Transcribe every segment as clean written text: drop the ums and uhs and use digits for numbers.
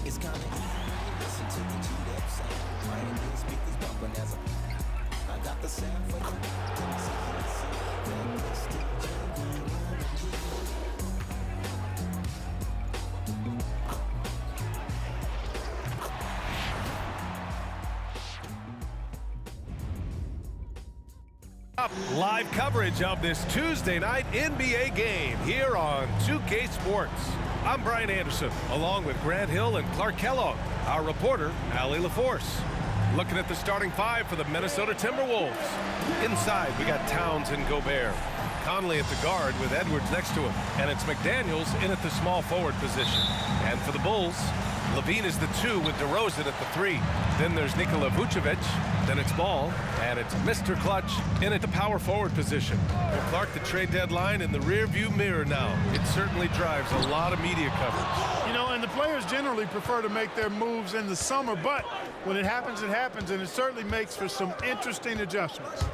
it's kinda listen to the G-Dep sound. Right in the speakers bumping as I got the sound for you. Live coverage of this Tuesday night NBA game here on 2K Sports. I'm Brian Anderson, along with Grant Hill and Clark Kellogg. Our reporter, Allie LaForce. Looking at the starting five for the Minnesota Timberwolves. Inside, we got Towns and Gobert. Conley at the guard with Edwards next to him. And it's McDaniels in at the small forward position. And for the Bulls, Levine is the 2 with DeRozan at the 3. Then there's Nikola Vucevic. Then it's Ball. And it's Mr. Clutch in at the power forward position. Well, Clark, the trade deadline in the rearview mirror now. It certainly drives a lot of media coverage. You know, and the players generally prefer to make their moves in the summer, but when it happens, and it certainly makes for some interesting adjustments.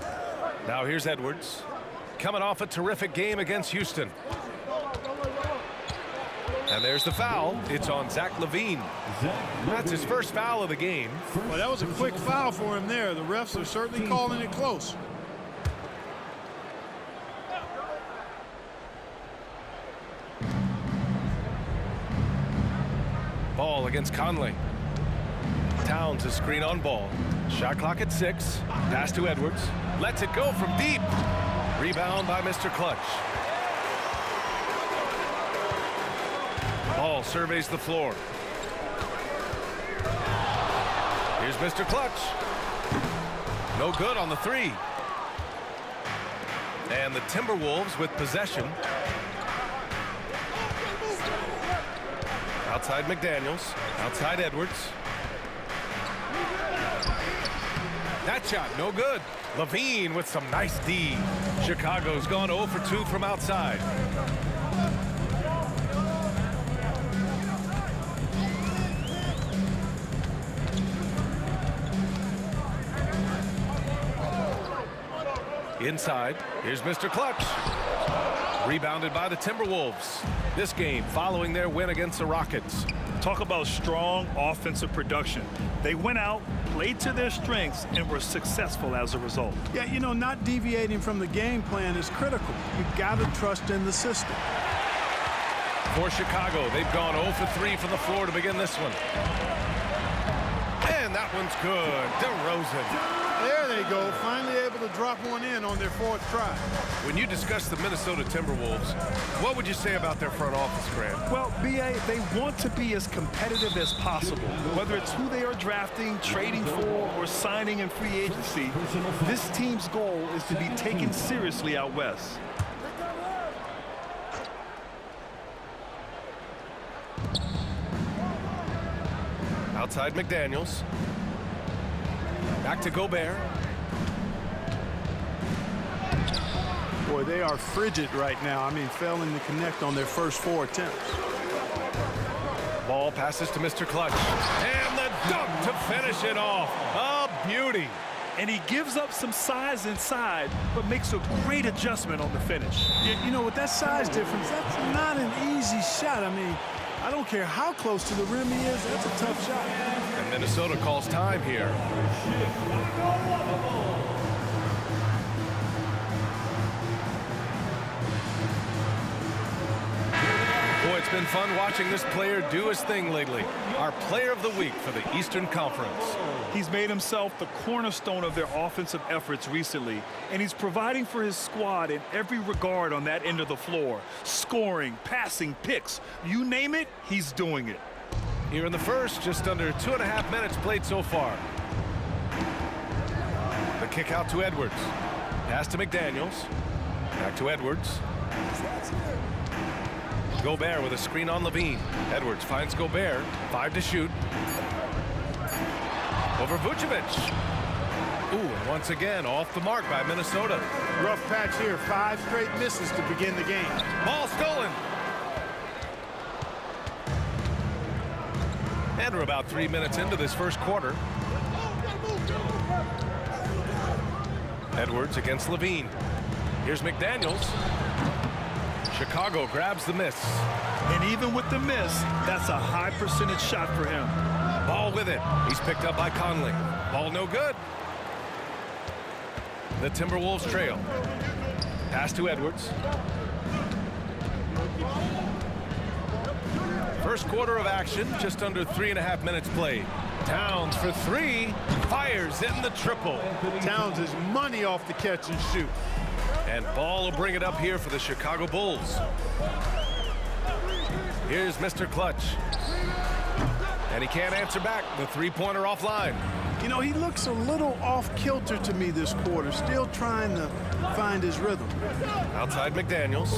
Now here's Edwards. Coming off a terrific game against Houston. And there's the foul. It's on Zach LaVine. That's his first foul of the game. Well, that was a quick foul for him there. The refs are certainly calling it close. Ball against Conley. Towns a screen on Ball. Shot clock at 6. Pass to Edwards. Lets it go from deep. Rebound by Mr. Clutch. Ball surveys the floor. Here's Mr. Clutch. No good on the 3. And the Timberwolves with possession. Outside McDaniels. Outside Edwards. That shot, no good. LaVine with some nice D. Chicago's gone 0 for 2 from outside. Inside, here's Mr. Clutch. Rebounded by the Timberwolves. This game following their win against the Rockets. Talk about strong offensive production. They went out, played to their strengths, and were successful as a result. Yeah, you know, not deviating from the game plan is critical. You've got to trust in the system. For Chicago, they've gone 0 for 3 from the floor to begin this one. And that one's good. DeRozan. There they go, finally able to drop one in on their 4th try. When you discuss the Minnesota Timberwolves, what would you say about their front office, Grant? Well, B.A., they want to be as competitive as possible. Whether it's who they are drafting, trading for, or signing in free agency, this team's goal is to be taken seriously out west. Outside McDaniels. Back to Gobert. Boy, they are frigid right now. I mean, failing to connect on their first 4 attempts. Ball passes to Mr. Clutch. And the dunk to finish it off. A beauty. And he gives up some size inside, but makes a great adjustment on the finish. You know, with that size difference, that's not an easy shot. I mean, I don't care how close to the rim he is, that's a tough shot. And Minnesota calls time here. Boy, it's been fun watching this player do his thing lately. Our player of the week for the Eastern Conference. He's made himself the cornerstone of their offensive efforts recently, and he's providing for his squad in every regard on that end of the floor. Scoring, passing, picks, you name it, he's doing it. Here in the first, just under 2.5 minutes played so far. The kick out to Edwards. Pass to McDaniels. Back to Edwards. Gobert with a screen on LaVine. Edwards finds Gobert. 5 to shoot. Over Vucevic. Ooh, and once again, off the mark by Minnesota. Rough patch here. 5 straight misses to begin the game. Ball stolen. And we're about 3 minutes into this first quarter. Edwards against LaVine. Here's McDaniels. Chicago grabs the miss. And even with the miss, that's a high percentage shot for him. Ball with it. He's picked up by Conley. Ball no good. The Timberwolves trail. Pass to Edwards. First quarter of action, just under 3.5 minutes played. Towns for three, fires in the triple. Towns is money off the catch and shoot. And Ball will bring it up here for the Chicago Bulls. Here's Mr. Clutch. And he can't answer back. The three-pointer offline. You know, he looks a little off-kilter to me this quarter, still trying to find his rhythm. Outside McDaniels.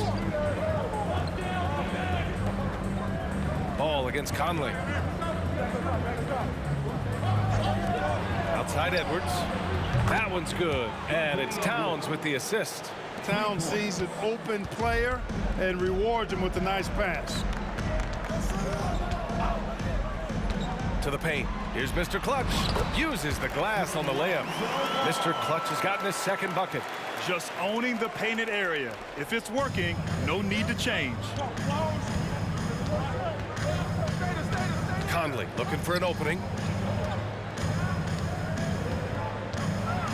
Ball against Conley. Outside Edwards. That one's good. And it's Towns with the assist. Towns sees an open player and rewards him with a nice pass. To the paint. Here's Mr. Clutch. Uses the glass on the layup. Mr. Clutch has gotten his second bucket. Just owning the painted area. If it's working, no need to change. Conley looking for an opening.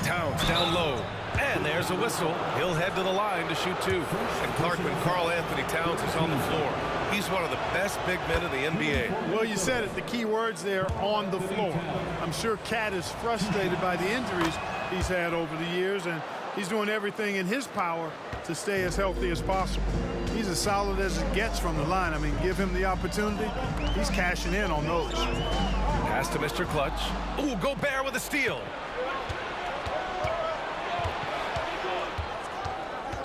Towns down low. And there's a whistle. He'll head to the line to shoot two. And Clarkman, Karl Anthony Towns is on the floor. He's one of the best big men in the NBA. Well, you said it, the key words there, on the floor. I'm sure Cat is frustrated by the injuries he's had over the years, and he's doing everything in his power to stay as healthy as possible. He's as solid as it gets from the line. I mean, give him the opportunity, he's cashing in on those. Pass to Mr. Clutch. Ooh, Gobert with a steal.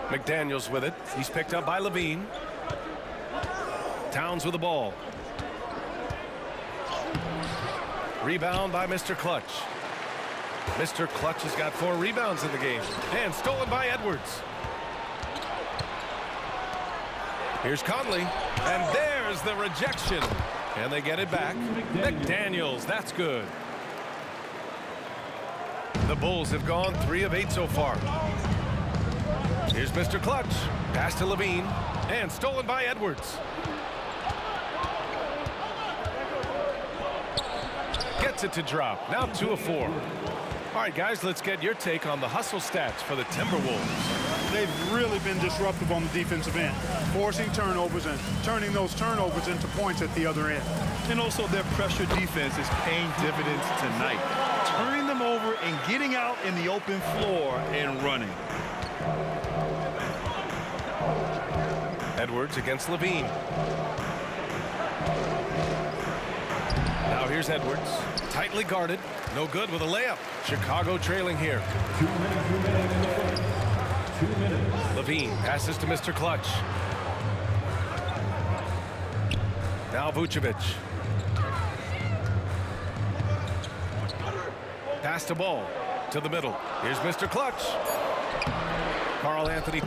McDaniels with it. He's picked up by Levine. Towns with the ball. Rebound by Mr. Clutch. Mr. Clutch has got 4 rebounds in the game. And stolen by Edwards. Here's Conley. And there's the rejection. And they get it back. McDaniels, that's good. The Bulls have gone 3 of 8 so far. Here's Mr. Clutch. Pass to Levine. And stolen by Edwards. Gets it to drop. Now 2 of 4. All right, guys, let's get your take on the hustle stats for the Timberwolves. They've really been disruptive on the defensive end, forcing turnovers and turning those turnovers into points at the other end. And also their pressure defense is paying dividends tonight. Turning them over and getting out in the open floor and running. Edwards against Levine. Now here's Edwards. Tightly guarded. No good with a layup. Chicago trailing here. 2 minutes remaining in the first. 2 minutes. Levine passes to Mr. Clutch. Now Vucevic. Pass to Ball. To the middle. Here's Mr. Clutch. Karl Anthony.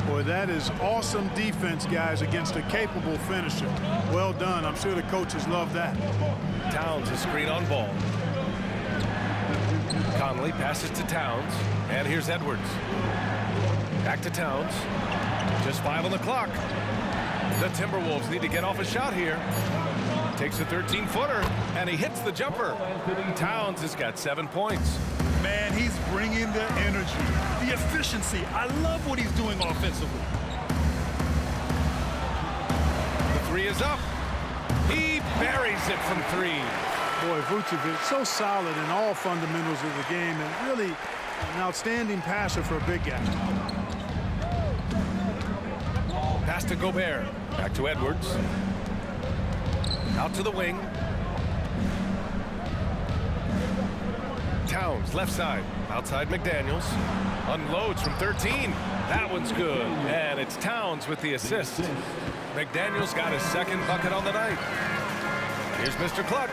Boy, that is awesome defense, guys, against a capable finisher. Well done. I'm sure the coaches love that. Towns a screen on Ball. Conley passes to Towns. And here's Edwards. Back to Towns. Just 5 on the clock. The Timberwolves need to get off a shot here. Takes a 13-footer, and he hits the jumper. Towns has got 7 points. Man, he's bringing the energy, the efficiency. I love what he's doing offensively. The 3 is up. He buries it from 3. Boy, Vucevic, so solid in all fundamentals of the game, and really an outstanding passer for a big guy. Pass to Gobert. Back to Edwards. Out to the wing. Towns, left side. Outside McDaniels. Unloads from 13. That one's good. And it's Towns with the assist. McDaniels got his second bucket on the night. Here's Mr. Clutch.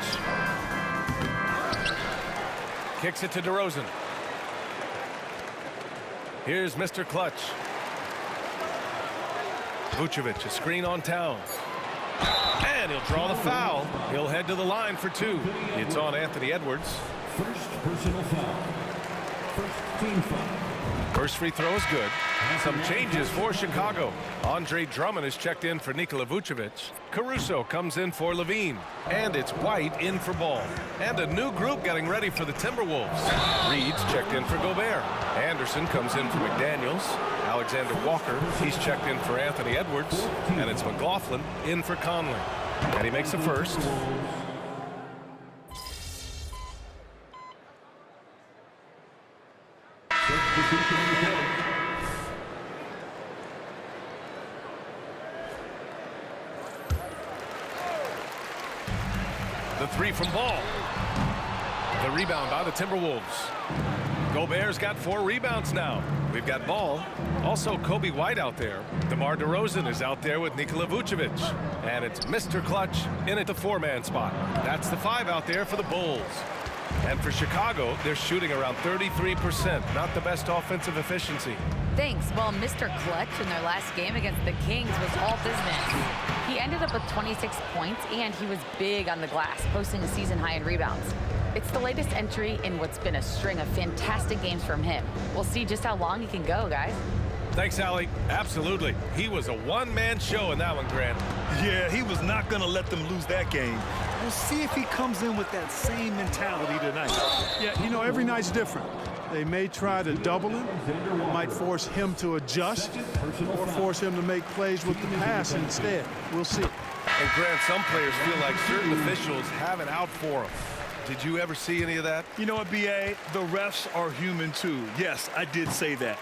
Kicks it to DeRozan. Here's Mr. Clutch. Vucevic, a screen on Towns. And he'll draw the foul. He'll head to the line for 2. It's on Anthony Edwards. First personal foul. First team foul. First free throw is good. Some changes for Chicago. Andre Drummond is checked in for Nikola Vucevic. Caruso comes in for Levine. And it's White in for Ball. And a new group getting ready for the Timberwolves. Reed's checked in for Gobert. Anderson comes in for McDaniels. Alexander Walker, he's checked in for Anthony Edwards. And it's McLaughlin in for Conley. And he makes the first. The three from Ball. The rebound by the Timberwolves. Gobert's got 4 rebounds now. We've got Ball. Also Kobe White out there. DeMar DeRozan is out there with Nikola Vucevic. And it's Mr. Clutch in at the 4-man spot. That's the 5 out there for the Bulls. And for Chicago, they're shooting around 33%. Not the best offensive efficiency. Thanks. Well, Mr. Clutch in their last game against the Kings was all business. He ended up with 26 points, and he was big on the glass, posting a season high in rebounds. It's the latest entry in what's been a string of fantastic games from him. We'll see just how long he can go, guys. Thanks, Allie. Absolutely. He was a one-man show in that one, Grant. Yeah, he was not going to let them lose that game. We'll see if he comes in with that same mentality tonight. Yeah, you know, every night's different. They may try to double him, might force him to adjust, or force him to make plays with the pass instead. We'll see. And Grant, some players feel like certain officials have it out for them. Did you ever see any of that? You know what, B.A.? The refs are human, too. Yes, I did say that.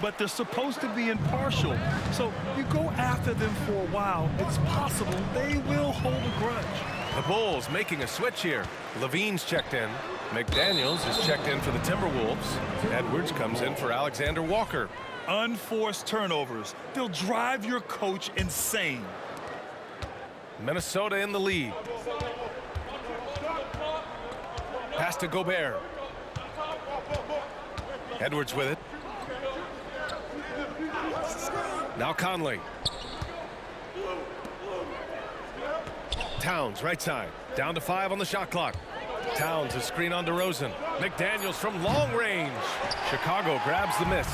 But they're supposed to be impartial. So you go after them for a while, it's possible they will hold a grudge. The Bulls making a switch here. Levine's checked in. McDaniels is checked in for the Timberwolves. Edwards comes in for Alexander Walker. Unforced turnovers. They'll drive your coach insane. Minnesota in the lead. Pass to Gobert. Edwards with it. Now Conley. Towns, right side. Down to 5 on the shot clock. Towns, a screen on DeRozan. McDaniels from long range. Chicago grabs the miss.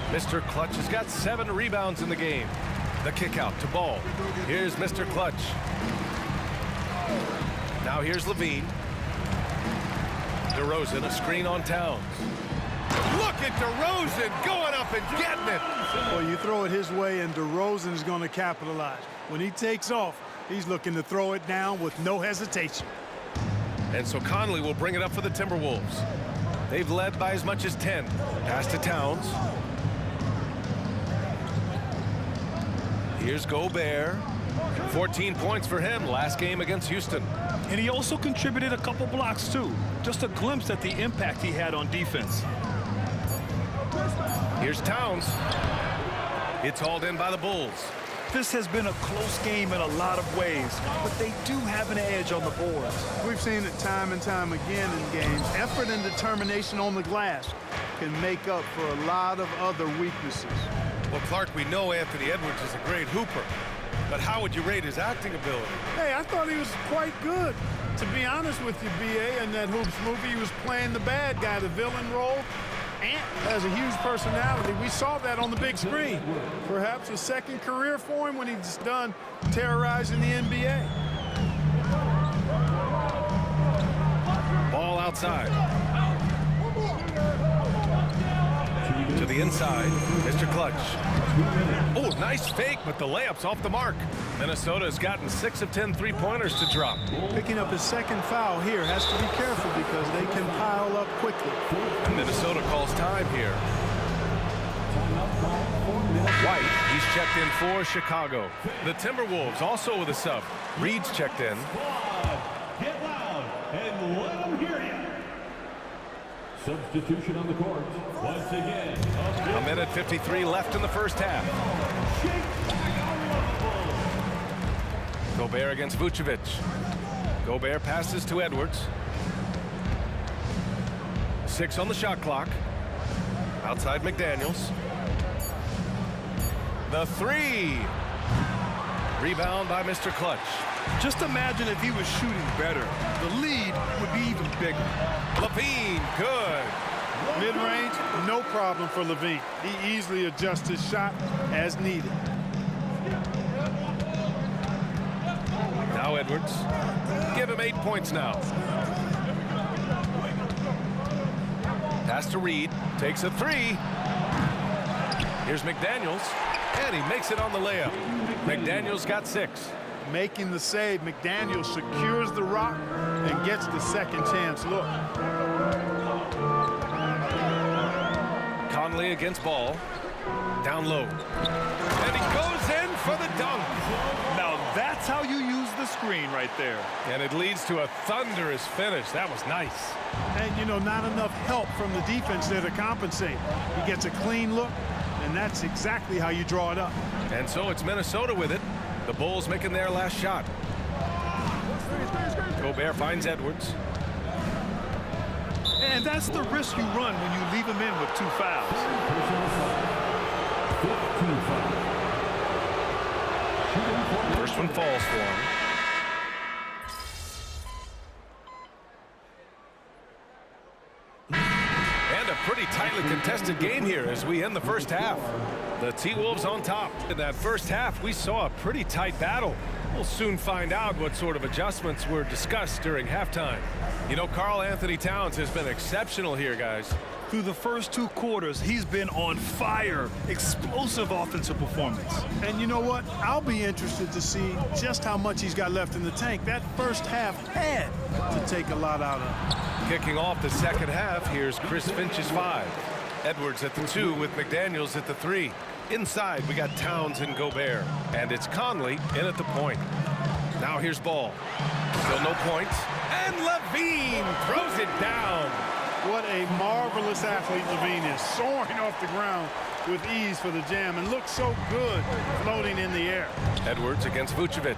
Mr. Clutch has got 7 rebounds in the game. The kick out to Ball. Here's Mr. Clutch. Now here's Levine. DeRozan, a screen on Towns. Look at DeRozan going up and getting it. Well, you throw it his way, and DeRozan is going to capitalize. When he takes off, he's looking to throw it down with no hesitation. And so Conley will bring it up for the Timberwolves. They've led by as much as 10. Pass to Towns. Here's Gobert. 14 points for him last game against Houston. And he also contributed a couple blocks, too. Just a glimpse at the impact he had on defense. Here's Towns. It's hauled in by the Bulls. This has been a close game in a lot of ways, but they do have an edge on the boards. We've seen it time and time again in games. Effort and determination on the glass can make up for a lot of other weaknesses. Well, Clark, we know Anthony Edwards is a great hooper, but how would you rate his acting ability? Hey, I thought he was quite good. To be honest with you, B.A., in that Hoops movie, he was playing the bad guy, the villain role. Ant has a huge personality. We saw that on the big screen. Perhaps a second career for him when he's done terrorizing the NBA. Ball outside. To the inside, Mr. Clutch. Oh, nice fake, but the layup's off the mark. Minnesota has gotten 6 of 10 three-pointers to drop. Picking up his second foul here, has to be careful because they can pile up quickly. And Minnesota calls time here. White, he's checked in for Chicago. The Timberwolves also with a sub. Reed's checked in. Get loud and let them hear you. Substitution on the court. Once again, A minute 53 left in the first half. Gobert against Vucevic. Gobert passes to Edwards. 6 on the shot clock. Outside McDaniels. The 3. Rebound by Mr. Clutch. Just imagine if he was shooting better. The lead would be even bigger. Levine, good. Mid-range, no problem for Levine. He easily adjusts his shot as needed. Now Edwards. Give him 8 points now. Pass to Reed. Takes a three. Here's McDaniels. And he makes it on the layup. McDaniels got 6. Making the save, McDaniels secures the rock and gets the second chance look. Conley against Ball. Down low. And he goes in for the dunk. Now that's how you use the screen right there. And it leads to a thunderous finish. That was nice. And, you know, not enough help from the defense there to compensate. He gets a clean look, and that's exactly how you draw it up. And so it's Minnesota with it. The Bulls making their last shot. Gobert finds Edwards. And that's the risk you run when you leave him in with 2 fouls. First one falls for him. And a pretty tightly contested game here as we end the first half. The T-Wolves on top. In that first half, we saw a pretty tight battle. We'll soon find out what sort of adjustments were discussed during halftime. You know, Karl Anthony Towns has been exceptional here, guys. Through the first 2 quarters, he's been on fire. Explosive offensive performance. And you know what? I'll be interested to see just how much he's got left in the tank. That first half had to take a lot out of him. Kicking off the second half, here's Chris Finch's 5. Edwards at the 2 with McDaniels at the 3. Inside, we got Towns and Gobert. And it's Conley in at the point. Now here's Ball. Still no points. And Levine throws it down. What a marvelous athlete Levine is, soaring off the ground with ease for the jam and looks so good floating in the air. Edwards against Vucevic.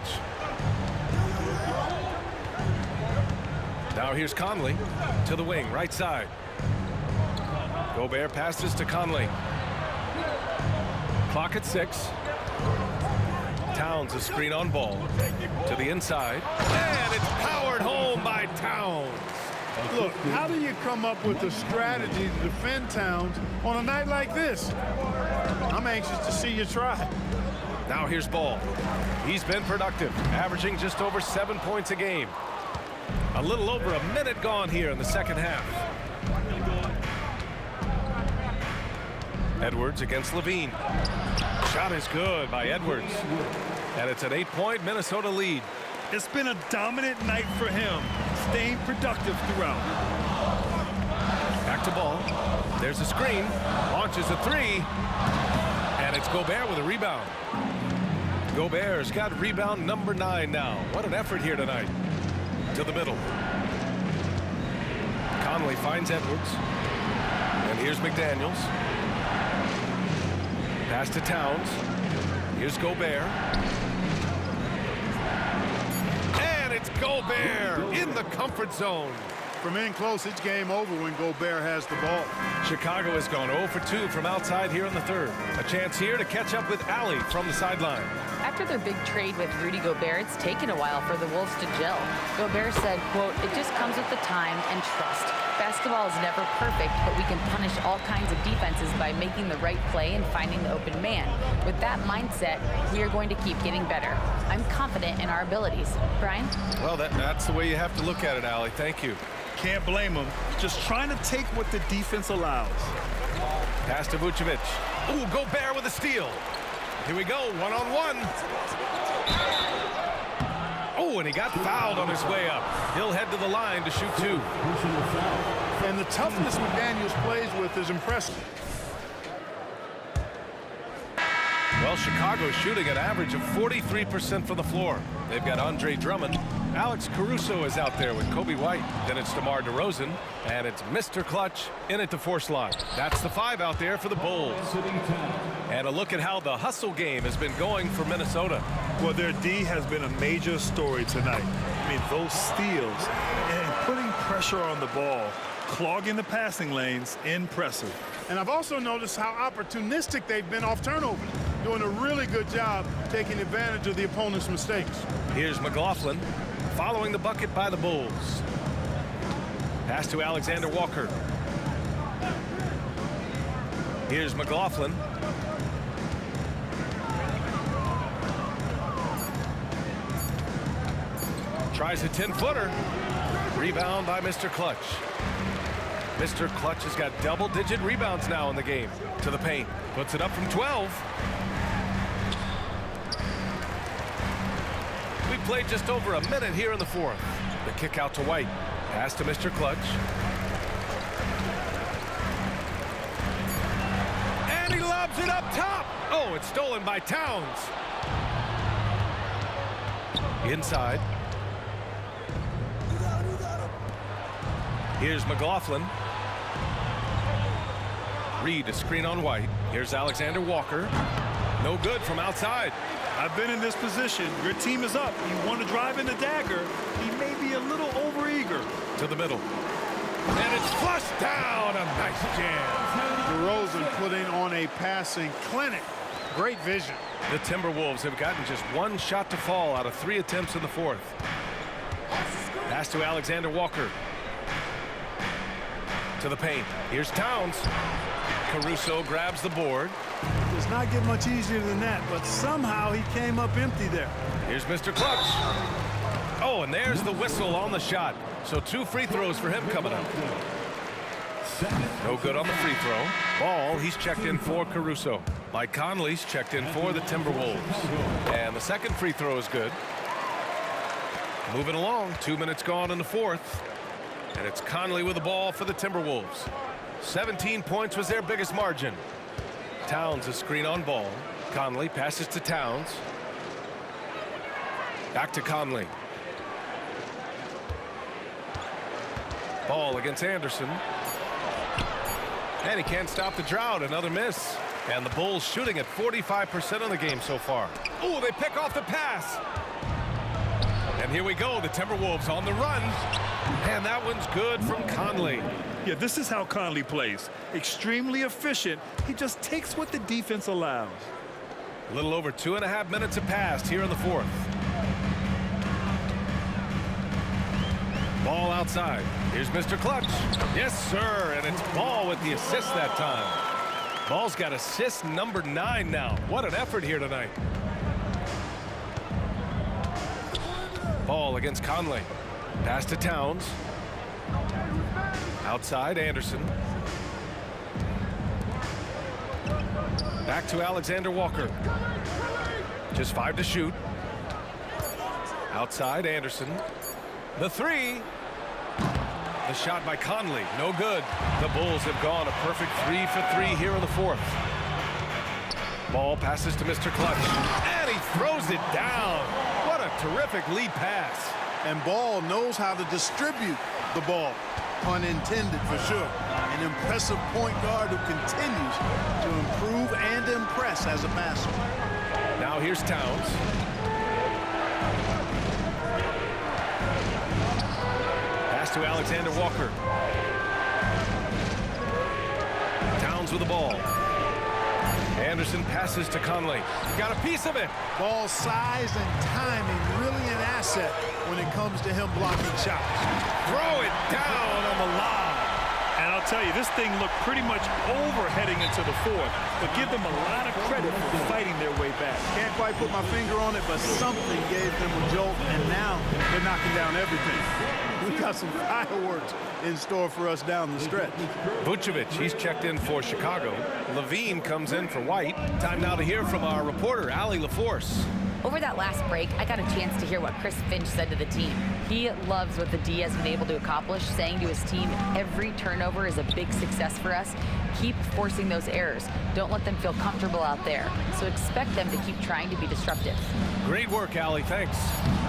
Now here's Conley to the wing, right side. Gobert passes to Conley. Clock at 6. Towns a screen on Ball to the inside. And it's powered home by Towns. Look, how do you come up with a strategy to defend Towns on a night like this? I'm anxious to see you try. Now here's Ball. He's been productive, averaging just over 7 points a game. A little over a minute gone here in the second half. Edwards against Levine. Shot is good by Edwards. And it's an 8-point Minnesota lead. It's been a dominant night for him, staying productive throughout. Back to Ball. There's a screen. Launches a 3. And it's Gobert with a rebound. Gobert's got rebound number 9 now. What an effort here tonight. To the middle. Conley finds Edwards. And here's McDaniels. Pass to Towns. Here's Gobert. And it's Gobert in the comfort zone. From in close, it's game over when Gobert has the ball. Chicago has gone 0 for 2 from outside here in the third. A chance here to catch up with Allie from the sideline. After their big trade with Rudy Gobert, it's taken a while for the Wolves to gel. Gobert said, quote, "It just comes with the time and trust. Basketball is never perfect, but we can punish all kinds of defenses by making the right play and finding the open man. With that mindset, we are going to keep getting better. I'm confident in our abilities." Brian? Well, that's the way you have to look at it, Allie. Thank you. Can't blame him. Just trying to take what the defense allows. Pass to Vucevic. Ooh, Gobert with a steal. Here we go, one-on-one. Oh, and he got fouled on his way up. He'll head to the line to shoot 2. And the toughness McDaniels plays with is impressive. Well, Chicago's shooting an average of 43% from the floor. They've got Andre Drummond. Alex Caruso is out there with Kobe White. Then it's DeMar DeRozan. And it's Mr. Clutch in at the 4 slot. That's the 5 out there for the Bulls. And a look at how the hustle game has been going for Minnesota. Well, their D has been a major story tonight. I mean, those steals and putting pressure on the ball, clogging the passing lanes, impressive. And I've also noticed how opportunistic they've been off turnovers, doing a really good job taking advantage of the opponent's mistakes. Here's McLaughlin following the bucket by the Bulls. Pass to Alexander Walker. Here's McLaughlin. Tries a 10-footer. Rebound by Mr. Clutch. Mr. Clutch has got double-digit rebounds now in the game. To the paint. Puts it up from 12. We played just over a minute here in the fourth. The kick out to White. Pass to Mr. Clutch. And he lobs it up top. Oh, it's stolen by Towns. Inside. Here's McLaughlin. Reed a screen on White. Here's Alexander Walker. No good from outside. I've been in this position. Your team is up. You want to drive in the dagger. He may be a little overeager. To the middle. And it's flushed down. A nice jam. DeRozan putting on a passing clinic. Great vision. The Timberwolves have gotten just one shot to fall out of 3 attempts in the fourth. Pass to Alexander Walker. To the paint. Here's Towns. Caruso grabs the board. Does not get much easier than that, but somehow he came up empty there. Here's Mr. Clutch. Oh, and there's the whistle on the shot. So 2 free throws for him coming up. No good on the free throw. Ball, he's checked in for Caruso. Mike Conley's checked in for the Timberwolves. And the second free throw is good. Moving along, 2 minutes gone in the fourth. And it's Conley with the ball for the Timberwolves. 17 points was their biggest margin. Towns a screen on ball. Conley passes to Towns. Back to Conley. Ball against Anderson. And he can't stop the drought. Another miss. And the Bulls shooting at 45% on the game so far. Oh, they pick off the pass. And here we go. The Timberwolves on the run. And that one's good from Conley. Yeah, this is how Conley plays. Extremely efficient. He just takes what the defense allows. A little over 2.5 minutes have passed here in the fourth. Ball outside. Here's Mr. Clutch. Yes, sir. And it's Ball with the assist that time. Ball's got assist number 9 now. What an effort here tonight. Ball against Conley. Pass to Towns. Outside, Anderson. Back to Alexander Walker. Just 5 to shoot. Outside, Anderson. The 3. The shot by Conley. No good. The Bulls have gone a perfect 3 for 3 here in the fourth. Ball passes to Mr. Clutch. And he throws it down. What a terrific lead pass. And Ball knows how to distribute the ball. Pun intended for sure. An impressive point guard who continues to improve and impress as a passer. Now here's Towns. Pass to Alexander Walker. Towns with the ball. Anderson passes to Conley. Got a piece of it. Ball size and timing really an asset when it comes to him blocking shots. Throw it down on the lob. And I'll tell you, this thing looked pretty much over heading into the fourth, but give them a lot of credit for fighting their way back. Can't quite put my finger on it, but something gave them a jolt, and now they're knocking down everything. We've got some fireworks in store for us down the stretch. Vucevic, he's checked in for Chicago. Levine comes in for White. Time now to hear from our reporter, Allie LaForce. Over that last break, I got a chance to hear what Chris Finch said to the team. He loves what the D has been able to accomplish, saying to his team, every turnover is a big success for us. Keep forcing those errors. Don't let them feel comfortable out there. So expect them to keep trying to be disruptive. Great work, Allie. Thanks.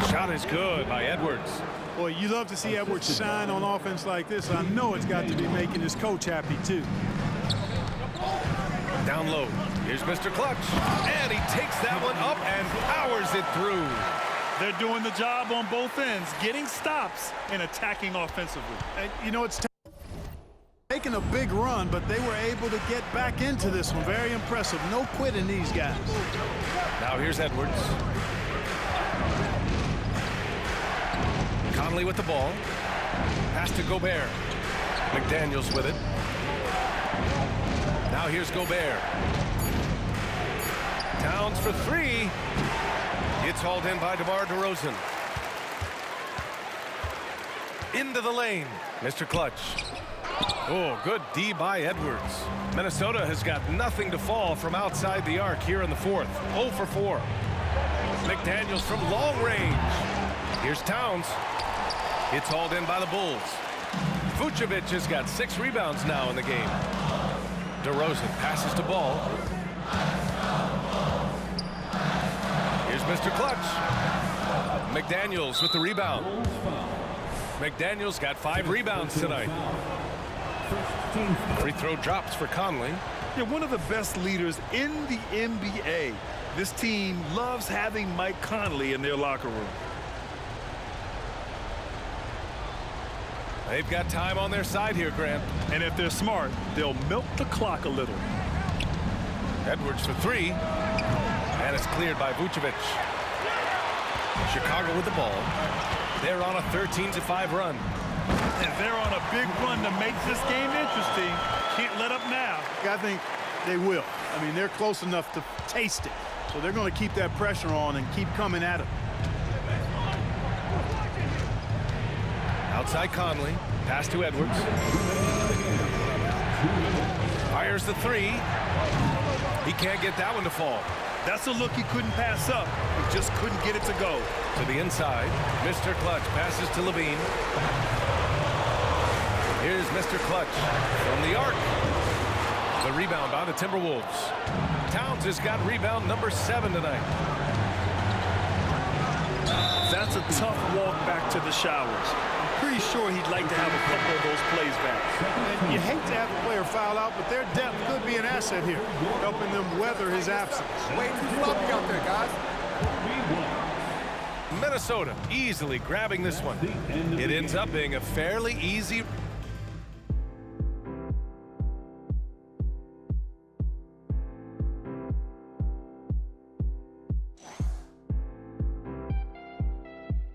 Shot is good by Edwards. Boy, you love to see Edwards shine on offense like this. I know it's got to be making his coach happy, too. Down low. Here's Mr. Clutch. And he takes that one up and powers it through. They're doing the job on both ends, getting stops and attacking offensively. And, you know, it's taking a big run, but they were able to get back into this one. Very impressive. No quitting these guys. Now here's Edwards. Conley with the ball. Pass to Gobert. McDaniels with it. Now here's Gobert. Towns for three. It's hauled in by DeMar DeRozan. Into the lane. Mr. Clutch. Oh, good D by Edwards. Minnesota has got nothing to fall from outside the arc here in the fourth. 0 for 4. McDaniels from long range. Here's Towns. It's hauled in by the Bulls. Vucevic has got 6 rebounds now in the game. DeRozan passes to Ball. Here's Mr. Clutch. McDaniels with the rebound. McDaniels got 5 rebounds tonight. Free throw drops for Conley. Yeah, one of the best leaders in the NBA. This team loves having Mike Conley in their locker room. They've got time on their side here, Grant. And if they're smart, they'll milk the clock a little. Edwards for 3. And it's cleared by Vucevic. Chicago with the ball. They're on a 13-5 run. And they're on a big run to make this game interesting. Can't let up now. I think they will. I mean, they're close enough to taste it. So they're going to keep that pressure on and keep coming at it. Outside Conley. Pass to Edwards. Fires the 3. He can't get that one to fall. That's a look he couldn't pass up. He just couldn't get it to go. To the inside. Mr. Clutch passes to Levine. Here's Mr. Clutch from the arc. The rebound on the Timberwolves. Towns has got rebound number 7 tonight. That's a tough walk back to the showers. I'm pretty sure he'd like to have a couple of those plays back. And you hate to have a player foul out, but their depth could be an asset here, helping them weather his absence. Way too sloppy out there, guys. Minnesota easily grabbing this one. It ends up being a fairly easy